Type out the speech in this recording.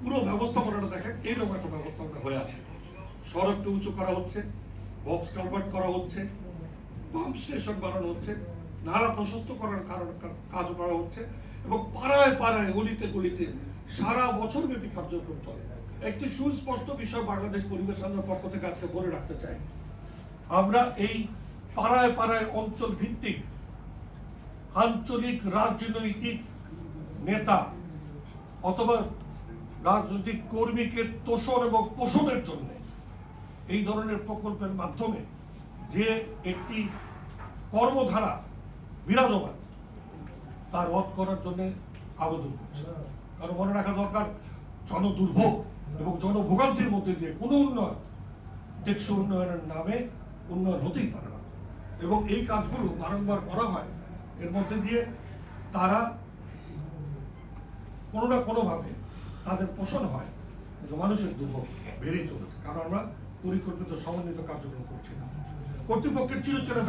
পুরো ব্যবস্থাপনাটা দেখেন এইরকম একটা ব্যবস্থাপনা হয়ে আছে। সড়কটা উঁচু করা হচ্ছে, বক্স কালভার্ট করা হচ্ছে, পাম্প স্টেশন বানানো হচ্ছে, নালা প্রশস্ত করার কাজ করা হচ্ছে, এবং পাড়ায় পাড়ায় গলিতে গলিতে সারা বছর ব্যাপী কার্যক্রম চলে। একটি সুস্পষ্ট বিষয় বাংলাদেশ পরিবেশ আন্দোলনের পক্ষ থেকে আজকে বলে রাখতে চাই, আমরা এই পাড়ায় পাড়ায় অঞ্চল ভিত্তিক আঞ্চলিক রাজনৈতিক নেতা অথবা রাজনৈতিক কর্মীকে তোষণ এবং পোষণের জন্য এই ধরনের প্রকল্পের মাধ্যমে যে একটি কর্মধারা বিরাজমান তা রদ করার জন্য আবেদন করছে। কারণ মনে রাখা দরকার, জনদুর্ভোগ এবং জনভোগান্তির মধ্যে দিয়ে কোনো উন্নয়ন টেকসই উন্নয়নের নামে উন্নয়ন হতেই পারে না। এবং এই কাজগুলো বারংবার করা হয়, এর মধ্যে দিয়ে তারা কোনো না কোনোভাবে তাদের পোষণ হয়, কিন্তু মানুষের দুর্ভোগ বেড়েই চলেছে। কারণ আমরা পরিকল্পিত সমন্বিত কার্যক্রম করছি না। কর্তৃপক্ষের চিরচেনা